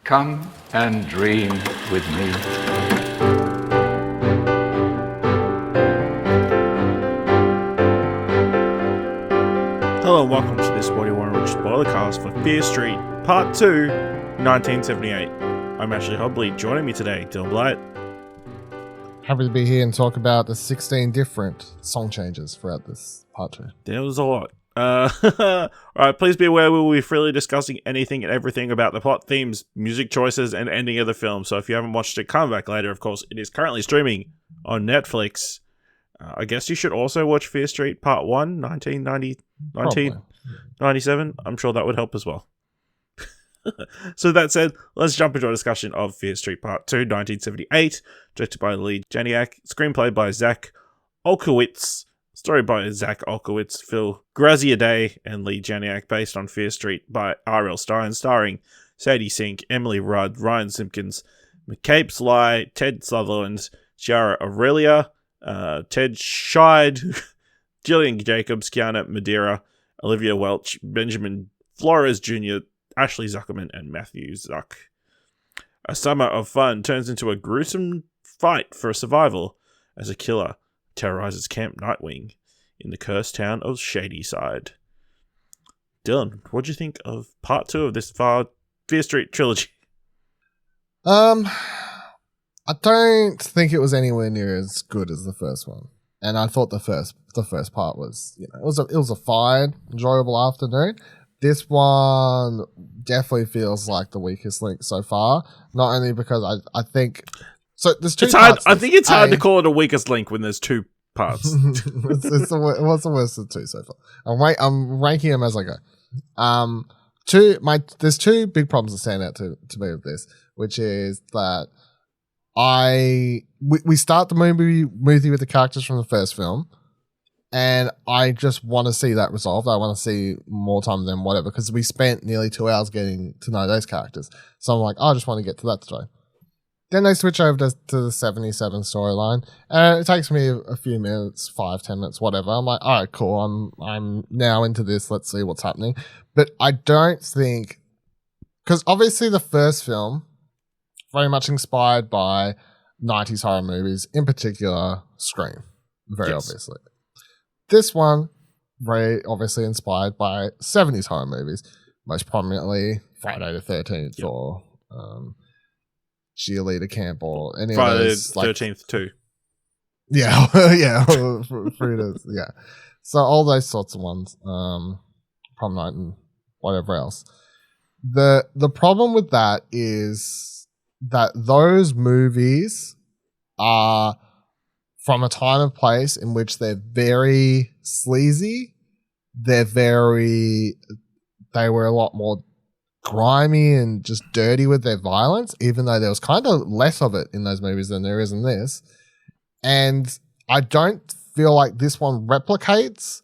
Come and dream with me. Hello and welcome to this WDYWW Spoilercast for Fear Street Part 2, 1978. I'm Ashley Hobley. Joining me today, Dylan Blight. Happy to be here and talk about the 16 different song changes throughout this part 2. There was a lot. Alright, please be aware we will be freely discussing anything and everything about the plot, themes, music choices, and ending of the film. So if you haven't watched it, come back later. Of course, it is currently streaming on Netflix. I guess you should also watch Fear Street Part 1, 1997. I'm sure that would help as well. So that said, let's jump into a discussion of Fear Street Part 2, 1978, directed by Leigh Janiak, screenplay by Zak Olkewicz, story by Zak Olkewicz, Phil Graziadei, and Leigh Janiak, based on Fear Street by R.L. Stine, starring Sadie Sink, Emily Rudd, Ryan Simpkins, McCabe, Slye, Ted Sutherland, Chiara, Aurelia, Ted Scheid, Gillian Jacobs, Kiana, Madeira, Olivia Welch, Benjamin Flores Jr., Ashley Zukerman, and Matthew Zuck. A summer of fun turns into a gruesome fight for survival as a killer terrorizes Camp Nightwing in the cursed town of Shadyside. Dylan, what do you think of part 2 of this Fear Street trilogy? I don't think it was anywhere near as good as the first one, and I thought the first part was, it was a fine, enjoyable afternoon. This one definitely feels like the weakest link so far. Not only because I think so. There's two. It's hard. Parts I think it's hard to call it a weakest link when there's two parts. What's the worst of the two so far? I'm ranking them as I go. There's two big problems that stand out to me with this, which is that we start the movie with the characters from the first film, and I just want to see that resolved. I want to see more time than whatever, because we spent nearly 2 hours getting to know those characters. So I'm like, I just want to get to that today. Then they switch over to the 77 storyline, and it takes me a few minutes, 5-10 minutes, whatever. I'm like, all right, cool. I'm now into this. Let's see what's happening. But I don't think, because obviously the first film, very much inspired by 90s horror movies, in particular Scream, very obviously. This one, very obviously inspired by 70s horror movies, most prominently Friday the 13th or Cheerleader Camp or any Friday of those. Friday the 13th too. Yeah, yeah. So all those sorts of ones, Prom Night and whatever else. The problem with that is that those movies are from a time and place in which they're very sleazy. They were a lot more grimy and just dirty with their violence, even though there was kind of less of it in those movies than there is in this. And I don't feel like this one replicates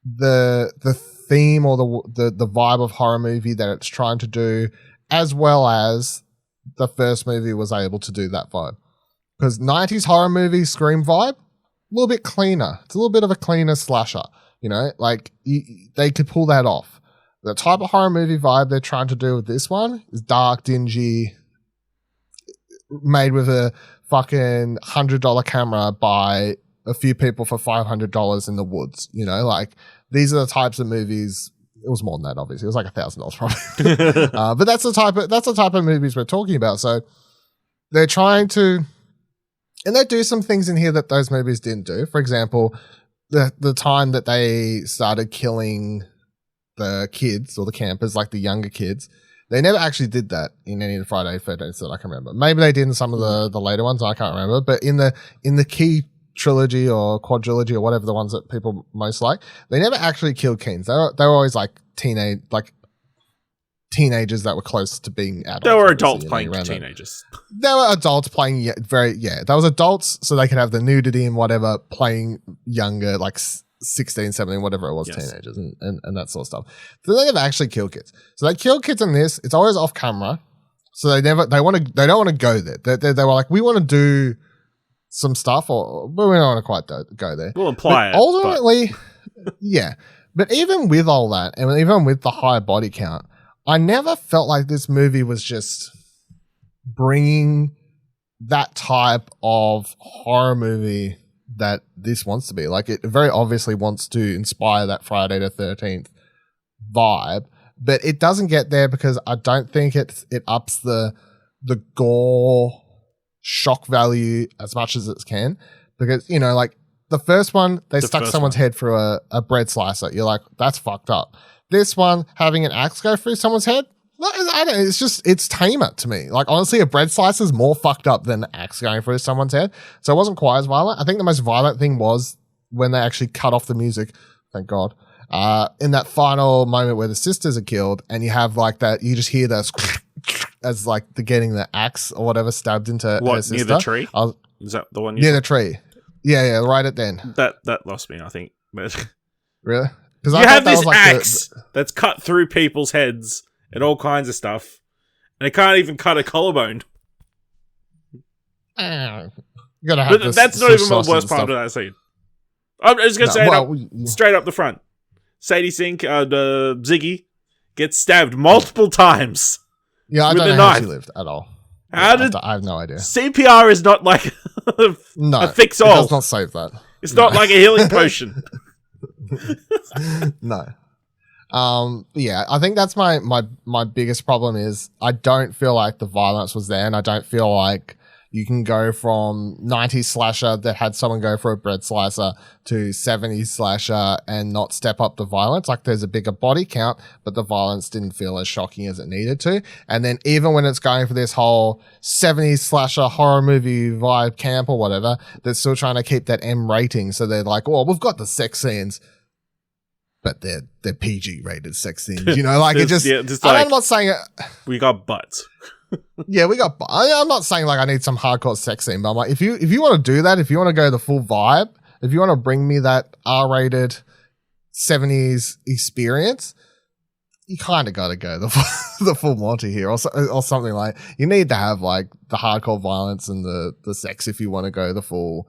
the theme or the vibe of horror movie that it's trying to do, as well as the first movie was able to do that vibe. Because 90s horror movie Scream vibe, a little bit cleaner. It's a little bit of a cleaner slasher, they could pull that off. The type of horror movie vibe they're trying to do with this one is dark, dingy, made with a fucking $100 camera by a few people for $500 in the woods. These are the types of movies. It was more than that, obviously. It was like $1,000 probably. But that's the type of movies we're talking about. So they're trying to. And they do some things in here that those movies didn't do. For example, the time that they started killing the kids or the campers, like the younger kids, they never actually did that in any of the Friday the 13th that I can remember. Maybe they did in some of the later ones, I can't remember. But in the key trilogy or quadrilogy or whatever the ones that people most like, they never actually killed kids. They were always like teenagers that were close to being adults. There were adults playing teenagers. There were adults playing, there was adults so they could have the nudity and whatever, playing younger, like 16, 17, whatever it was, teenagers and that sort of stuff. So they never actually kill kids. So they kill kids in this. It's always off camera. So they don't want to go there. They were like, we want to do some stuff, but we don't want to quite go there. We'll imply but ultimately, yeah. But even with all that, and even with the high body count, I never felt like this movie was just bringing that type of horror movie that this wants to be. Like, it very obviously wants to inspire that Friday the 13th vibe, but it doesn't get there because I don't think it ups the gore shock value as much as it can. Because, you know, like, the first one, they stuck someone's head through a bread slicer. You're like, that's fucked up. This one, having an axe go through someone's head, I don't. It's tamer to me. Like, honestly, a bread slicer is more fucked up than an axe going through someone's head. So it wasn't quite as violent. I think the most violent thing was when they actually cut off the music. Thank God. In that final moment where the sisters are killed, and you have like that, you just hear those as like the getting the axe or whatever stabbed into her sister. Near the tree? Is that the one? Near the tree. Yeah, right at then. That lost me, I think. Really? Because you have this axe that's cut through people's heads and all kinds of stuff, and it can't even cut a collarbone. You gotta have but that's not even the worst part of that scene. I'm just gonna say it straight up the front. Sadie Sink, the Ziggy, gets stabbed multiple times. Yeah, I don't know how she lived at all. I have no idea. CPR is not like a fix-all. It does not save that. It's not like a healing potion. No. Yeah, I think that's my biggest problem is I don't feel like the violence was there, and I don't feel like you can go from 90s slasher that had someone go for a bread slicer to 70s slasher and not step up the violence. Like, there's a bigger body count, but the violence didn't feel as shocking as it needed to. And then even when it's going for this whole 70s slasher horror movie vibe camp or whatever, they're still trying to keep that M rating. So they're like, well, we've got the sex scenes, but they're PG rated sex scenes, you know, like it just, I'm not saying it. We got butts. Yeah, I'm not saying like I need some hardcore sex scene, but I'm like, if you want to do that, if you want to go the full vibe, if you want to bring me that R-rated 70s experience, you kind of got to go the full Monty here or something. Like, you need to have like the hardcore violence and the sex if you want to go the full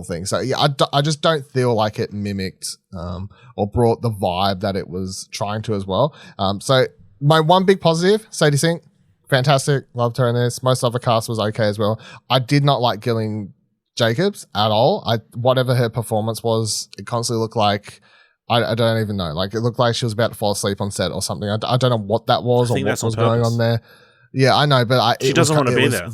thing. So yeah, I just don't feel like it mimicked or brought the vibe that it was trying to as well. So my one big positive, Sadie Sink, fantastic, loved her in this. Most of the cast was okay as well. I did not like Gillian Jacobs at all. Whatever her performance was, it constantly looked like I don't even know. Like, it looked like she was about to fall asleep on set or something. I don't know what that was or what was going on there. Yeah, I know, but she doesn't want to be there.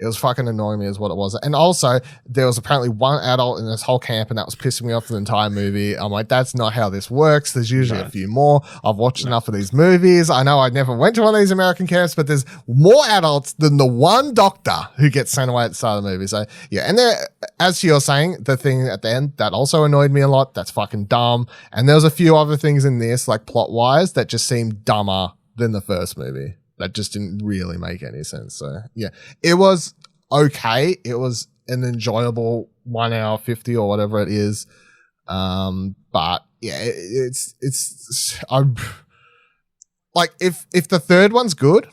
It was fucking annoying me is what it was. And also, there was apparently one adult in this whole camp, and that was pissing me off the entire movie. I'm like, that's not how this works. There's usually a few more. I've watched enough of these movies. I know I never went to one of these American camps, but there's more adults than the one doctor who gets sent away at the start of the movie. So, yeah. And there, as you're saying, the thing at the end, that also annoyed me a lot. That's fucking dumb. And there was a few other things in this, like plot-wise, that just seemed dumber than the first movie. That just didn't really make any sense. So, yeah, it was okay. It was an enjoyable 1 hour 50 or whatever it is. But yeah, I'm like, if the third one's good,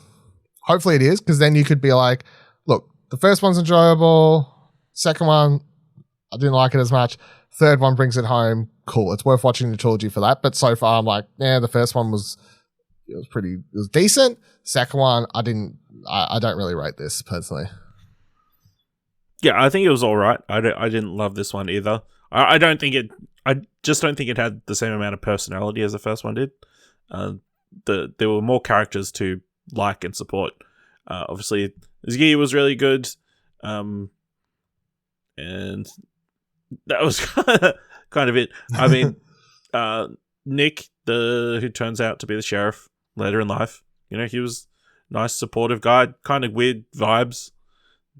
hopefully it is, because then you could be like, look, the first one's enjoyable. Second one, I didn't like it as much. Third one brings it home. Cool. It's worth watching the trilogy for that. But so far, I'm like, yeah, the first one was decent. Second one, I don't really rate this personally. Yeah, I think it was all right. I didn't love this one either. I just don't think it had the same amount of personality as the first one did. There were more characters to like and support. Obviously, Ziggy was really good, and that was kind of it. I mean, Nick, who turns out to be the sheriff later in life, you know, he was a nice, supportive guy. Kind of weird vibes.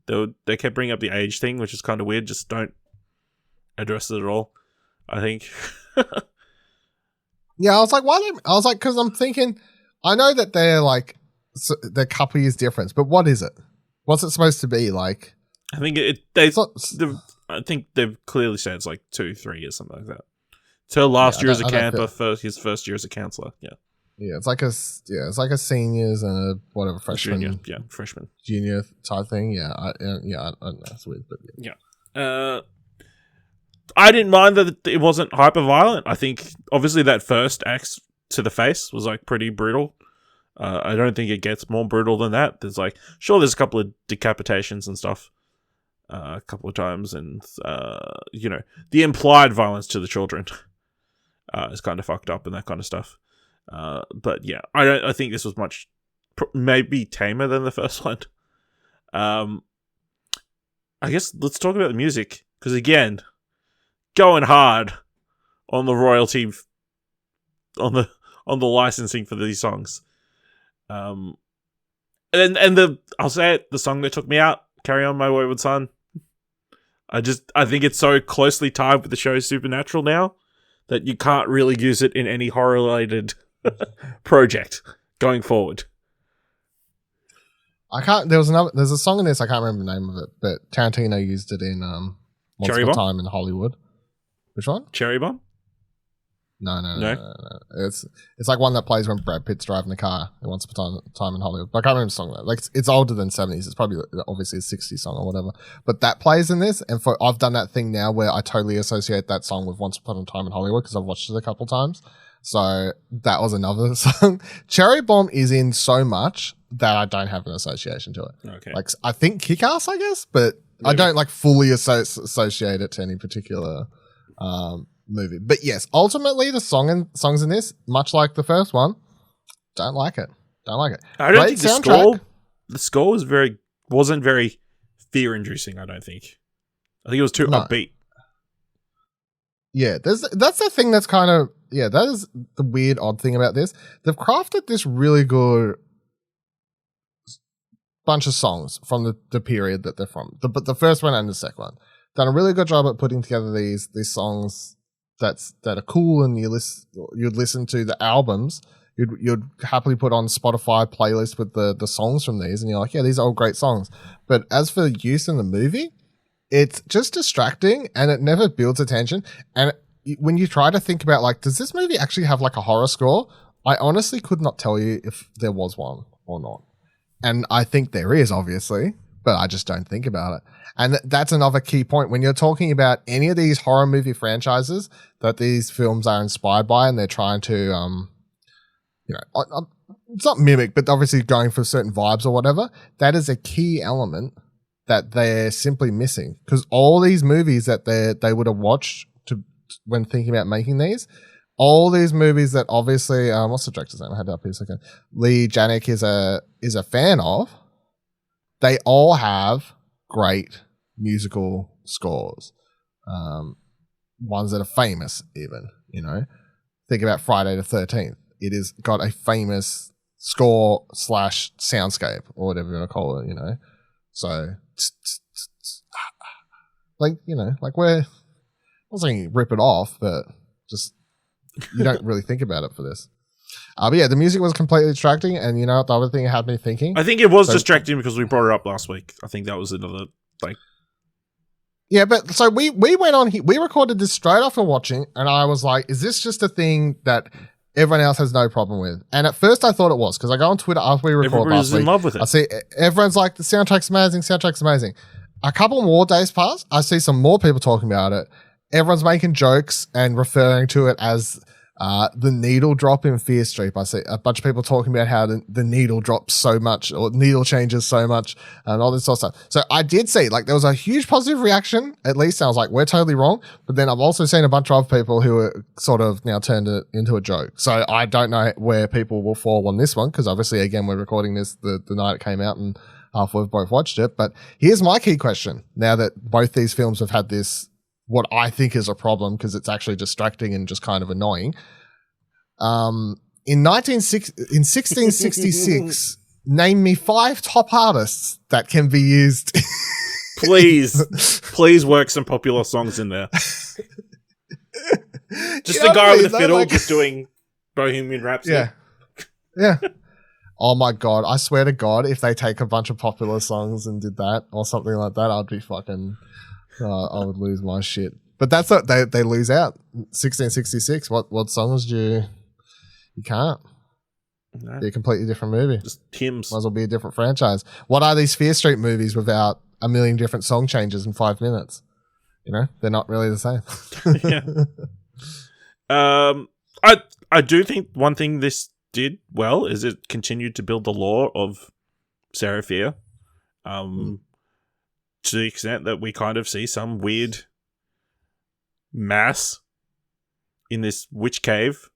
They kept bringing up the age thing, which is kind of weird. Just don't address it at all, I think. Yeah, I was like, why? I was like, because I'm thinking, I know that they're like, they're a couple years difference, but what is it? What's it supposed to be like? I think I think they've clearly said it's like 2-3 years, something like that. Till last year as a camp, or his first year as a counselor. Yeah. Yeah, it's like a seniors and a whatever freshman, junior type thing. Yeah, I don't know, it's weird, but yeah. I didn't mind that it wasn't hyper violent. I think obviously that first axe to the face was like pretty brutal. I don't think it gets more brutal than that. There's there's a couple of decapitations and stuff a couple of times, and the implied violence to the children is kind of fucked up and that kind of stuff. But yeah, I think this was maybe tamer than the first one. I guess let's talk about the music, because again, going hard on the royalty, on the licensing for these songs. And I'll say it, the song that took me out, "Carry On My Wayward Son." I think it's so closely tied with the show Supernatural now that you can't really use it in any horror-related project going forward. There's a song in this, I can't remember the name of it, but Tarantino used it in Once Upon a Time in Hollywood. Which one? Cherry Bomb? No. It's like one that plays when Brad Pitt's driving the car in Once Upon a Time in Hollywood. But I can't remember the song. It's older than 70s. It's probably obviously a 60s song or whatever. But that plays in this, and I've done that thing now where I totally associate that song with Once Upon a Time in Hollywood because I've watched it a couple times. So that was another song. Cherry Bomb is in so much that I don't have an association to it. Okay. I think Kick-Ass, I guess, but maybe. I don't fully associate it to any particular movie. But yes, ultimately the songs in this, much like the first one, don't like it. I don't think the score wasn't very fear-inducing, I don't think. I think it was too upbeat. Yeah, that's the thing that's kind of, that is the weird, odd thing about this. They've crafted this really good bunch of songs from the period that they're from. But the first one and the second one. Done a really good job at putting together these songs that are cool, and you'd listen to the albums. You'd happily put on Spotify playlist with the songs from these, and you're like, yeah, these are all great songs. But as for use in the movie, it's just distracting, and it never builds attention. And when you try to think about, does this movie actually have a horror score? I honestly could not tell you if there was one or not. And I think there is, obviously, but I just don't think about it. And that's another key point. When you're talking about any of these horror movie franchises that these films are inspired by, and they're trying to, it's not mimic, but obviously going for certain vibes or whatever, that is a key element that they're simply missing. Because all these movies that they would have watched when thinking about making these, all these movies that obviously, what's the director's name? I had it up here a second. Leigh Janiak is a fan of. They all have great musical scores. Ones that are famous, even, Think about Friday the 13th. It has got a famous score / soundscape, or whatever you want to call it, So, we're, I'm not saying rip it off, but just, you don't really think about it for this. But yeah, the music was completely distracting, and the other thing it had me thinking. I think it was distracting because we brought it up last week. I think that was another, Yeah, but so we went on here, we recorded this straight after watching, and I was like, is this just a thing that everyone else has no problem with? And at first I thought it was, because I go on Twitter after we recorded last week. Everybody's in love with it. I see everyone's like, the soundtrack's amazing. A couple more days pass, I see some more people talking about it. Everyone's making jokes and referring to it as the needle drop in Fear Street. I see a bunch of people talking about how the needle drops so much, or needle changes so much, and all this sort of stuff. So I did see, there was a huge positive reaction. At least I was like, we're totally wrong. But then I've also seen a bunch of other people who are sort of now turned it into a joke. So I don't know where people will fall on this one, because obviously, again, we're recording this the night it came out, and we've both watched it. But here's my key question. Now that both these films have had this, what I think is a problem, because it's actually distracting and just kind of annoying. In 1666, name me 5 top artists that can be used. Please work some popular songs in there. Just the guy with the fiddle just doing Bohemian Rhapsody. Yeah. Oh my God. I swear to God, if they take a bunch of popular songs and did that or something like that, I'd be fucking... I would lose my shit. But that's what they lose out. 1666. What songs do you can't? No. Be a completely different movie. Just hymns. Might as well be a different franchise. What are these Fear Street movies without a million different song changes in 5 minutes? They're not really the same. Yeah. I do think one thing this did well is it continued to build the lore of Seraphia, to the extent that we kind of see some weird mass in this witch cave,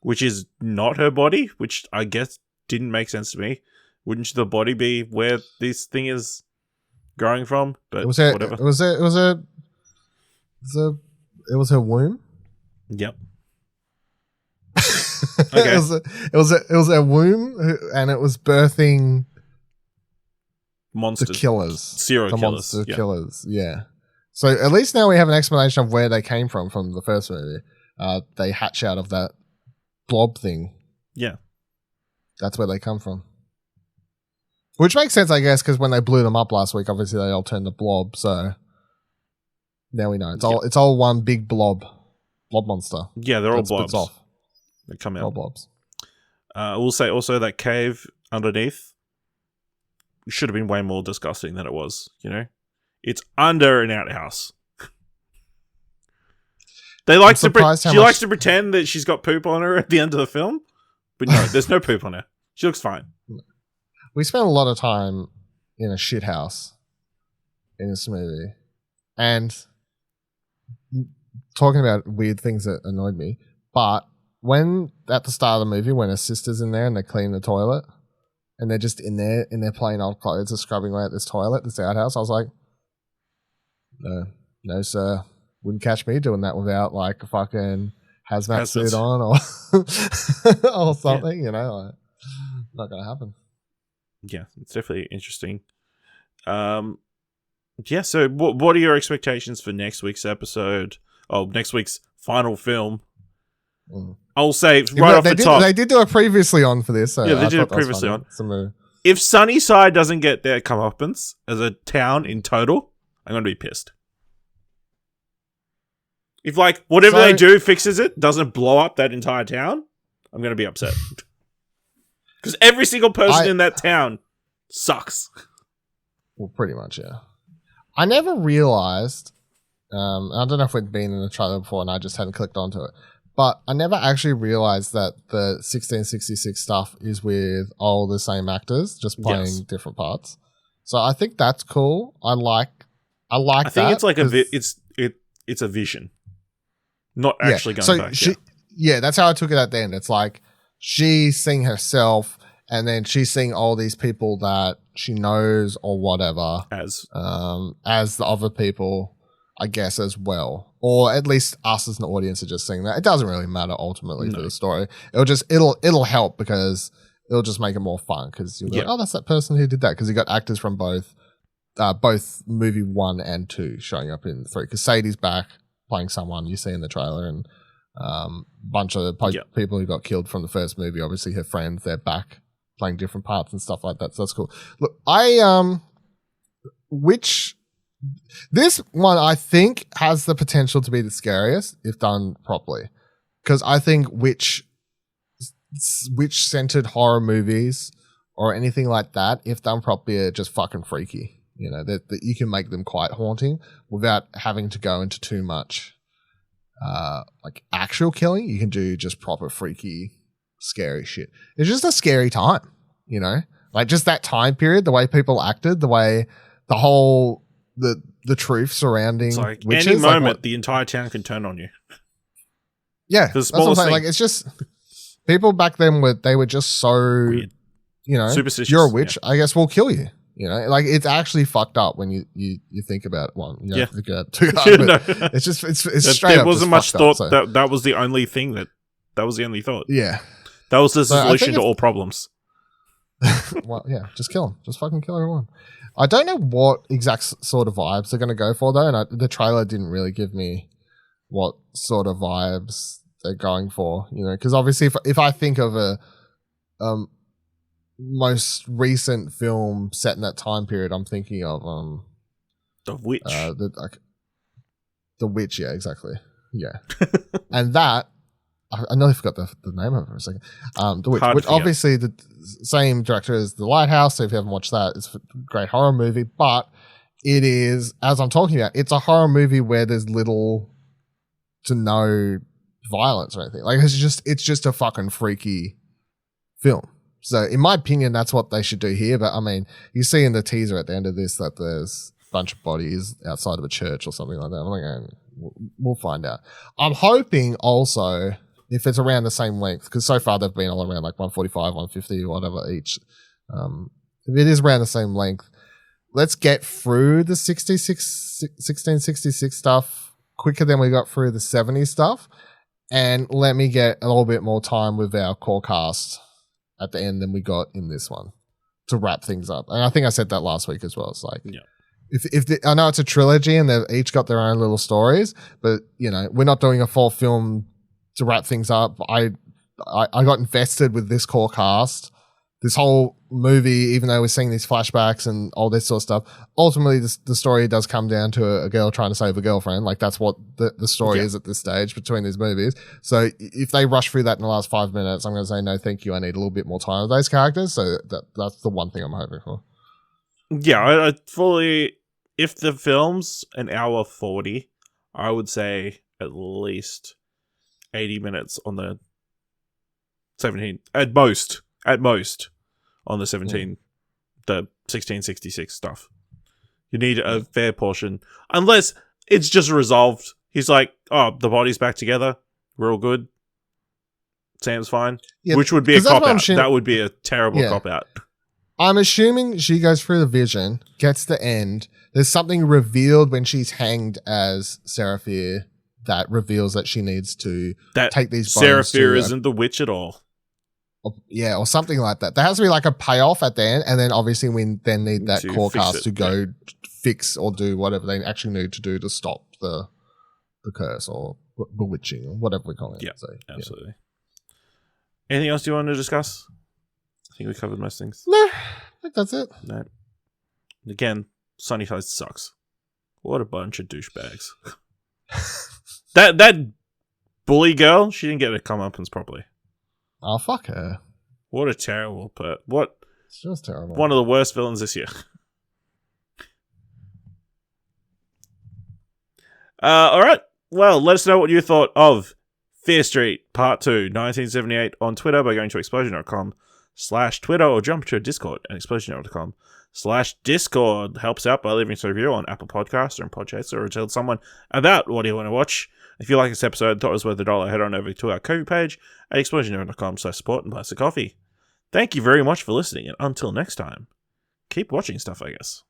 which is not her body, which I guess didn't make sense to me. Wouldn't the body be where this thing is growing from? But whatever. It was her womb. Yep. Okay. It was her womb, and it was birthing monsters, the killers, serial killers, monster killers. Yeah. So at least now we have an explanation of where they came from the first movie. They hatch out of that blob thing. Yeah. That's where they come from. Which makes sense, I guess, because when they blew them up last week, obviously they all turned to blob. So now we know it's all one big blob monster. Yeah, they're all blobs. Off. They come out. All blobs. We'll say also that cave underneath should have been way more disgusting than it was. You know, it's under an outhouse. She likes to pretend that she's got poop on her at the end of the film, but no, there's no poop on her. She looks fine. We spent a lot of time in a shit house in this movie, and talking about weird things that annoyed me. But when at the start of the movie, when her sister's in there and they clean the toilet, and they're just in their plain old clothes, are scrubbing away at this toilet, this outhouse, I was like, no, sir. Wouldn't catch me doing that without like a fucking hazmat suit on or something, you know. Like, not going to happen. Yeah, it's definitely interesting. Yeah, so what are your expectations for next week's episode? Oh, next week's final film. I'll say right off the top. They did do a previously on for this. So yeah, they did a previously on. If Sunnyside doesn't get their comeuppance as a town in total, I'm going to be pissed. If, like, whatever they do fixes it, doesn't blow up that entire town, I'm going to be upset. Because every single person in that town sucks. Well, pretty much, yeah. I never realized, I don't know if we'd been in the trailer before and I just hadn't clicked onto it, but I never actually realized that the 1666 stuff is with all the same actors, just playing different parts. So I think that's cool. I like that. I think it's like it's a vision. Not actually going back. That's how I took it at the end. It's like she's seeing herself, and then she's seeing all these people that she knows or whatever as the other people, I guess, as well, or at least us as an audience are just seeing that. It doesn't really matter ultimately for the story. It'll help because it'll just make it more fun because you'll be like, oh, that's that person who did that, because you got actors from both movie 1 and 2 showing up in 3, because Sadie's back playing someone you see in the trailer, and bunch of people who got killed from the first movie, obviously her friends, they're back playing different parts and stuff like that, so that's cool. Look, this one I think has the potential to be the scariest if done properly, because I think witch-centered horror movies or anything like that, if done properly, are just fucking freaky. You know, that you can make them quite haunting without having to go into too much like actual killing. You can do just proper freaky, scary shit. It's just a scary time, you know? Like just that time period, the way people acted, the way the whole the truth surrounding it's like witches. Any moment the entire town can turn on you. Yeah. That's what I'm saying. Like it's just people back then were just so weird. You know, superstitious. You're a witch, I guess we'll kill you. You know, like it's actually fucked up when you think about it. Well, you don't think about it too hard, but it's just it's straight up. There wasn't much thought that was the only thing that was the only thought. Yeah, that was the solution to all problems. Well, yeah, just kill them. Just fucking kill everyone. I don't know what exact sort of vibes they're going to go for though, and the trailer didn't really give me what sort of vibes they're going for. You know, because obviously if I think of a most recent film set in that time period, I'm thinking of The Witch. The Witch, yeah, exactly. Yeah. And that I nearly forgot the name of it for a second. The Witch, which obviously the same director as The Lighthouse, so if you haven't watched that, it's a great horror movie, but it is, as I'm talking about, it's a horror movie where there's little to no violence or anything. Like it's just a fucking freaky film. So in my opinion, that's what they should do here. But I mean, you see in the teaser at the end of this that there's a bunch of bodies outside of a church or something like that. I'm like, we'll find out. I'm hoping also if it's around the same length, because so far they've been all around like 145, 150, whatever each. If it is around the same length, let's get through the 1666 stuff quicker than we got through the 70 stuff, and let me get a little bit more time with our core cast at the end than we got in this one to wrap things up. And I think I said that last week as well. It's like, I know it's a trilogy and they've each got their own little stories, but we're not doing a full film to wrap things up. I got invested with this core cast. This whole movie, even though we're seeing these flashbacks and all this sort of stuff, ultimately the story does come down to a girl trying to save a girlfriend. Like that's what the story is at this stage between these movies. So if they rush through that in the last 5 minutes, I'm going to say no, thank you. I need a little bit more time with those characters. So that's the one thing I'm hoping for. Yeah, I fully. If the film's an hour 40, I would say at least 80 minutes on the 17 at most on the 17, the 1666 stuff. You need a fair portion, unless it's just resolved. He's like, oh, the body's back together. We're all good. Sam's fine. Yeah, which would be a cop-out. That would be a terrible cop-out. I'm assuming she goes through the vision, gets to the end. There's something revealed when she's hanged as Seraphir that reveals that she needs to take these bones. Seraphir isn't the witch at all. Yeah, or something like that. There has to be like a payoff at the end, and then obviously we then need that core cast to go fix or do whatever they actually need to do to stop the curse or bewitching or whatever we call it. Yeah, so, absolutely. Anything else you want to discuss? I think we covered most things. No, I think that's it. No. Again, Sunnyside sucks. What a bunch of douchebags. that bully girl, she didn't get her comeuppance properly. Oh, fuck her. What a terrible She was terrible. One of the worst villains this year. All right. Well, let us know what you thought of Fear Street Part 2, 1978 on Twitter by going to explosion.com/Twitter or jump to Discord at explosion.com/Discord. Helps out by leaving us a review on Apple Podcasts or in Podchaser, or tell someone about what you want to watch. If you like this episode and thought it was worth $1, head on over to our Ko-fi page at explosion.com/support and buy us a coffee. Thank you very much for listening, and until next time, keep watching stuff, I guess.